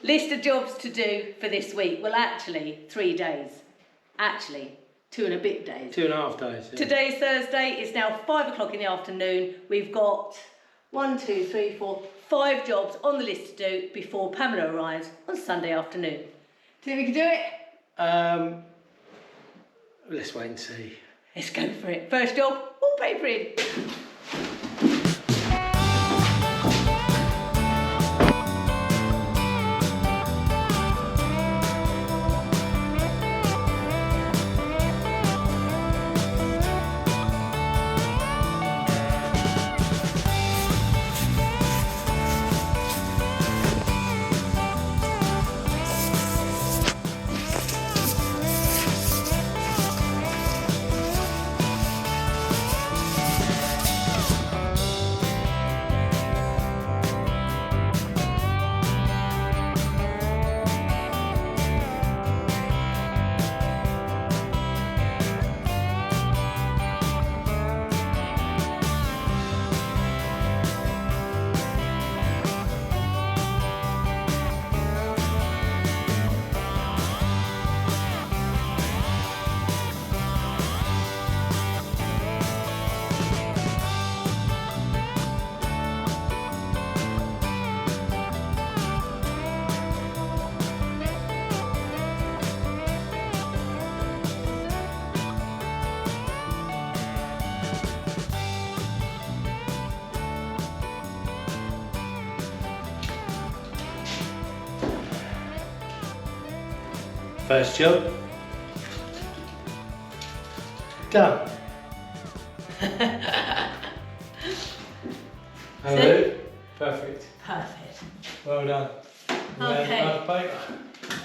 List of jobs to do for this week. Well, actually, 3 days. Actually, 2 and a bit days. 2.5 days. Yeah. Today's Thursday. It's now 5 o'clock in the afternoon. We've got 1, 2, 3, 4, 5 jobs on the list to do before Pamela arrives on Sunday afternoon. Do you think we can do it? Let's wait and see. Let's go for it. First job, wallpapering. First job. Done. Hello. Perfect. Perfect. Well done. Okay. Nice paper.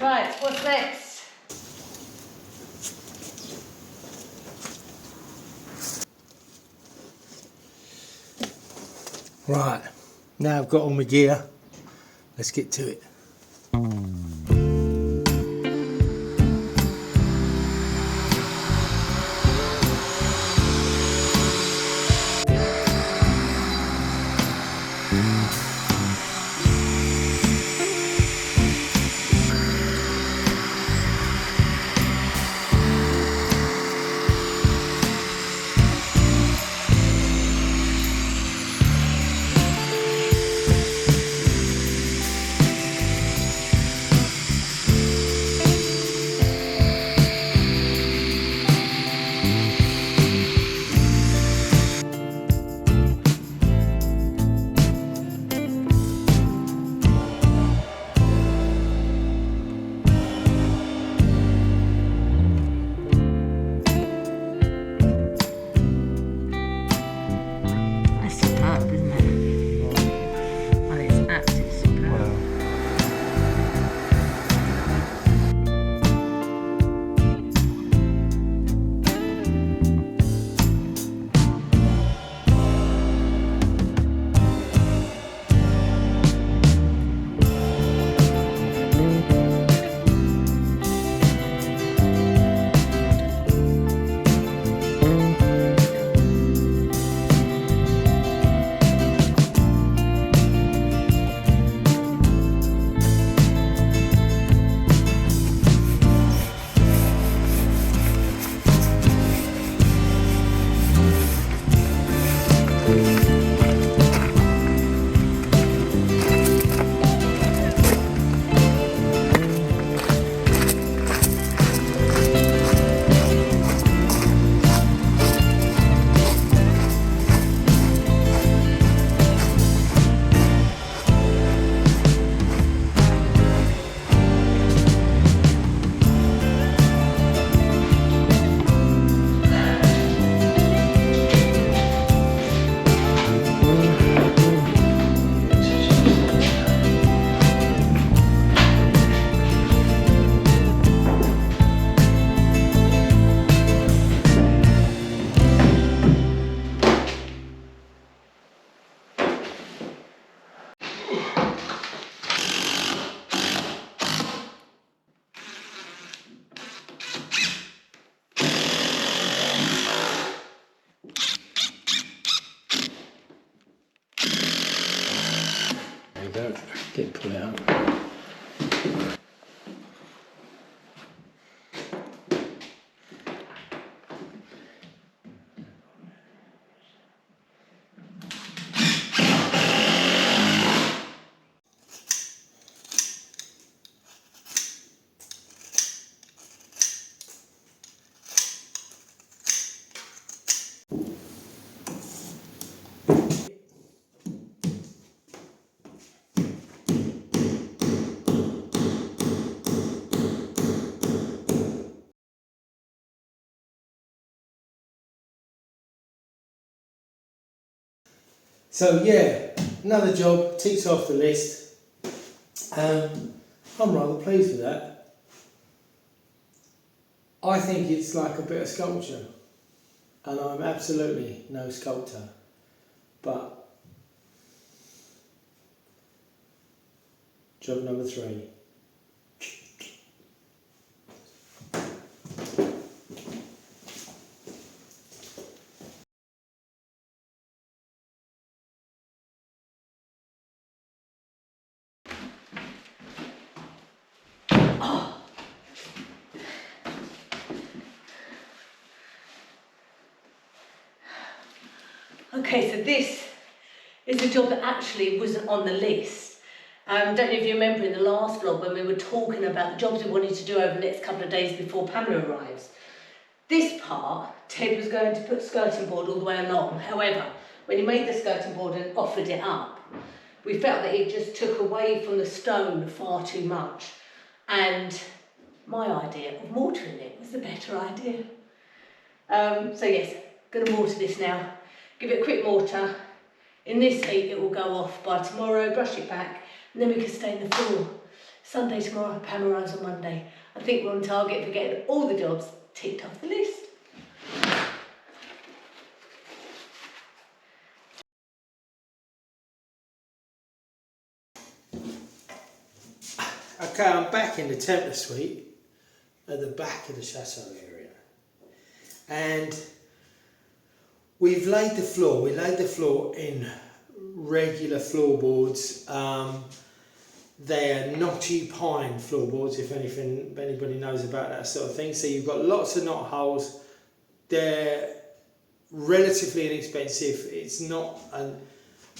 Right, what's next? Right. Now I've got all my gear. Let's get to it. Didn't pull it out. So yeah, another job, ticks off the list. I'm rather pleased with that. I think it's like a bit of sculpture, and I'm absolutely no sculptor, but job number 3. Okay, so this is a job that actually wasn't on the list. Don't know if you remember in the last vlog when we were talking about the jobs we wanted to do over the next couple of days before Pamela arrives. This part, Ted was going to put skirting board all the way along. However, when he made the skirting board and offered it up, we felt that it just took away from the stone far too much. And my idea of mortaring it was the better idea. So yes, going to mortar this now. Give it a quick mortar. In this heat it will go off by tomorrow, brush it back, and then we can stain the floor. Sunday tomorrow, Pam arrives on Monday. I think we're on target for getting all the jobs ticked off the list. Okay, I'm back in the Templar suite at the back of the Chateau area, and we've laid the floor. We laid the floor in regular floorboards. They're notchy pine floorboards, if anybody knows about that sort of thing. So you've got lots of knot holes. They're relatively inexpensive. It's not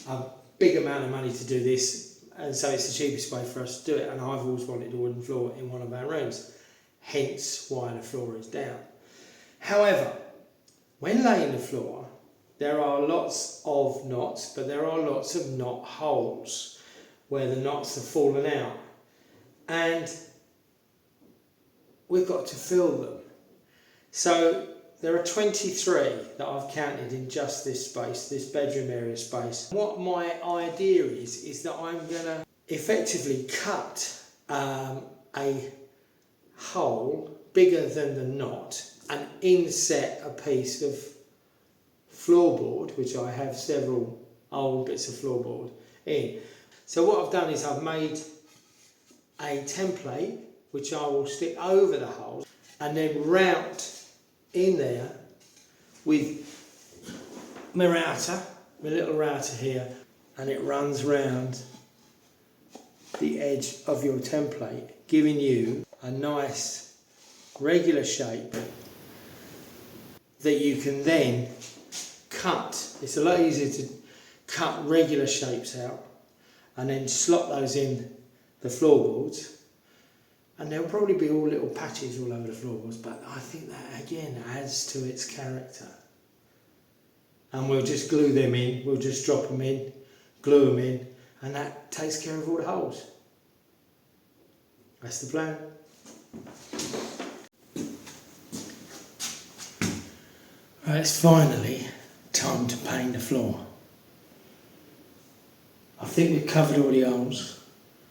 a big amount of money to do this, and so it's the cheapest way for us to do it. And I've always wanted a wooden floor in one of our rooms, hence why the floor is down. However, when laying the floor, there are lots of knots, but there are lots of knot holes where the knots have fallen out, and we've got to fill them. So there are 23 that I've counted in just this space, this bedroom area space. What my idea is that I'm going to effectively cut a hole bigger than the knot and inset a piece of floorboard, which I have several old bits of floorboard in. So what I've done is I've made a template which I will stick over the hole and then route in there with my router, my little router here, and it runs round the edge of your template, giving you a nice regular shape that you can then cut. It's a lot easier to cut regular shapes out and then slot those in the floorboards, and there'll probably be all little patches all over the floorboards, but I think that again adds to its character. And we'll just glue them in, we'll just drop them in, glue them in, and that takes care of all the holes. That's the plan. Right, it's finally time to paint the floor. I think we've covered all the holes,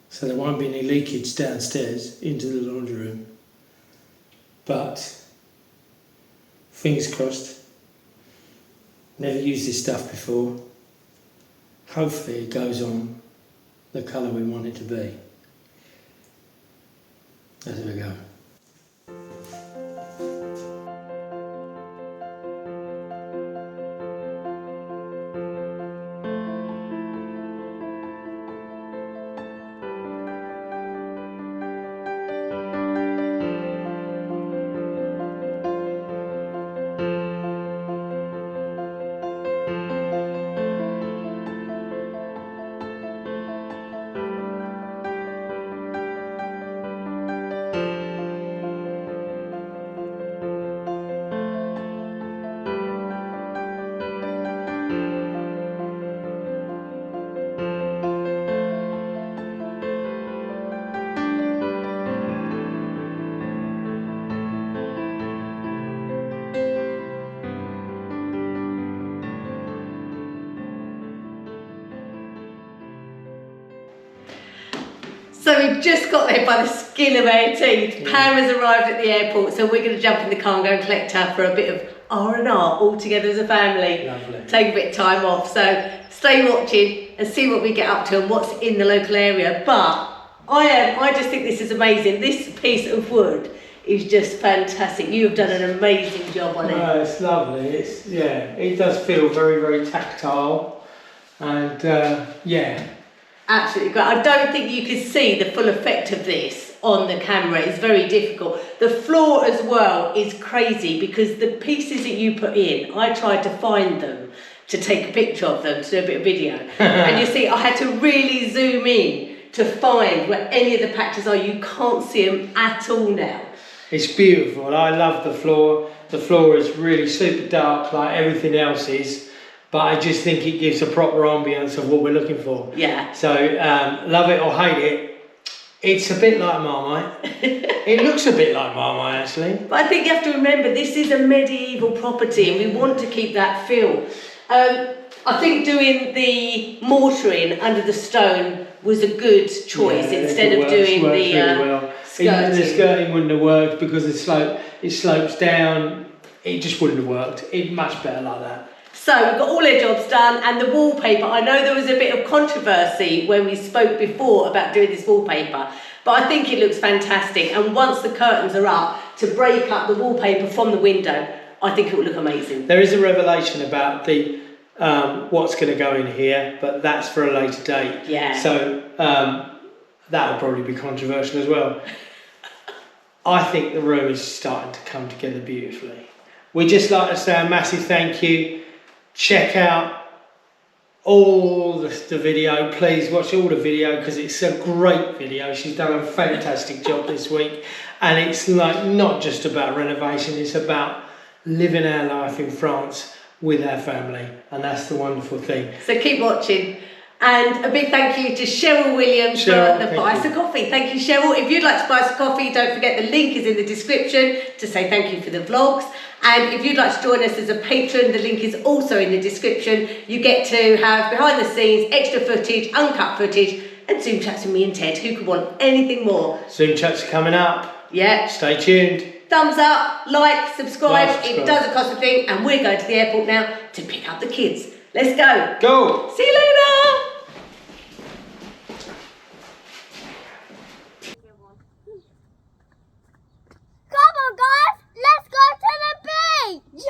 so there won't be any leakage downstairs into the laundry room. But, fingers crossed, never used this stuff before. Hopefully it goes on the colour we want it to be. There we go. just got there by the skin of our teeth. Pam has arrived at the airport, so we're going to jump in the car and go and collect her for a bit of R&R all together as a family. Lovely. Take a bit of time off. So stay watching and see what we get up to and what's in the local area. But I just think this is amazing. This piece of wood is just fantastic. You have done an amazing job on it. No, it's lovely. It does feel very, very tactile, and Absolutely great. I don't think you can see the full effect of this on the camera. It's very difficult. The floor as well is crazy because the pieces that you put in, I tried to find them to take a picture of them, to do a bit of video. And you see, I had to really zoom in to find where any of the patches are. You can't see them at all now. It's beautiful. I love the floor. The floor is really super dark like everything else is, but I just think it gives a proper ambience of what we're looking for. Yeah. So love it or hate it, it's a bit like Marmite. It looks a bit like Marmite actually. But I think you have to remember this is a medieval property and we want to keep that feel. I think doing the mortaring under the stone was a good choice instead of doing the really well. skirting. The skirting wouldn't have worked because it slopes down. It just wouldn't have worked. It's much better like that. So we've got all our jobs done and the wallpaper. I know there was a bit of controversy when we spoke before about doing this wallpaper, but I think it looks fantastic. And once the curtains are up, to break up the wallpaper from the window, I think it will look amazing. There is a revelation about the what's going to go in here, but that's for a later date. Yeah. So that will probably be controversial as well. I think the room is starting to come together beautifully. We'd just like to say a massive thank you. Check out all the video. Please watch all the video because it's a great video. She's done a fantastic job this week, and it's like not just about renovation, it's about living our life in France with our family, and that's the wonderful thing. So keep watching. And a big thank you to Cheryl Williams for the Buy Us a Coffee. Thank you, Cheryl. If you'd like to buy us a coffee, don't forget the link is in the description to say thank you for the vlogs. And if you'd like to join us as a patron, the link is also in the description. You get to have behind the scenes, extra footage, uncut footage, and Zoom chats with me and Ted. Who could want anything more? Zoom chats are coming up. Yeah. Stay tuned. Thumbs up, like, subscribe. Subscribe. It doesn't cost a thing. And we're going to the airport now to pick up the kids. Let's go. Go. See you later. Come on, guys! Let's go to the beach!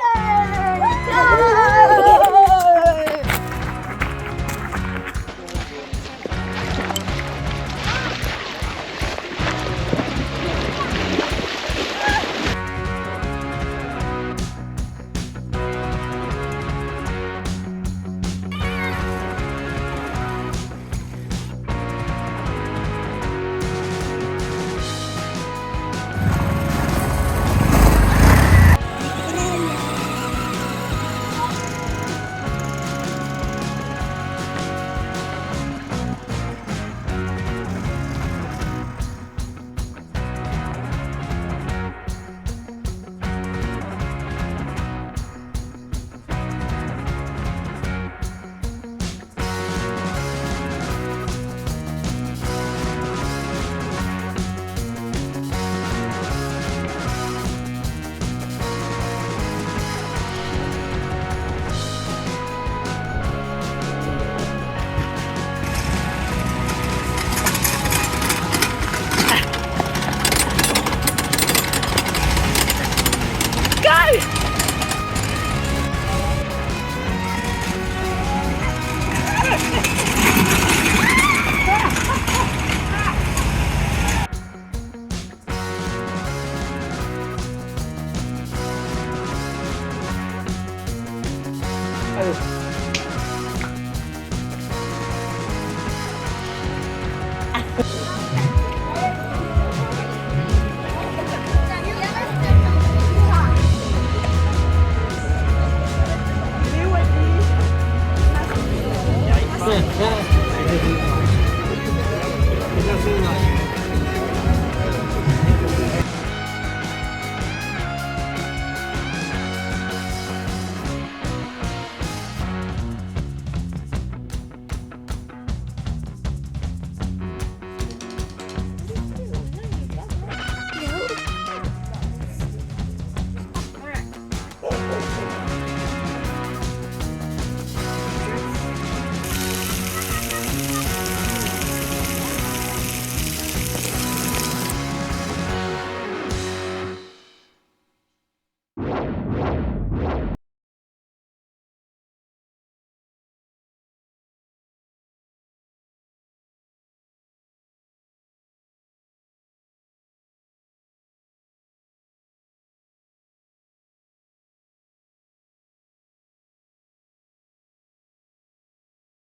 Oh.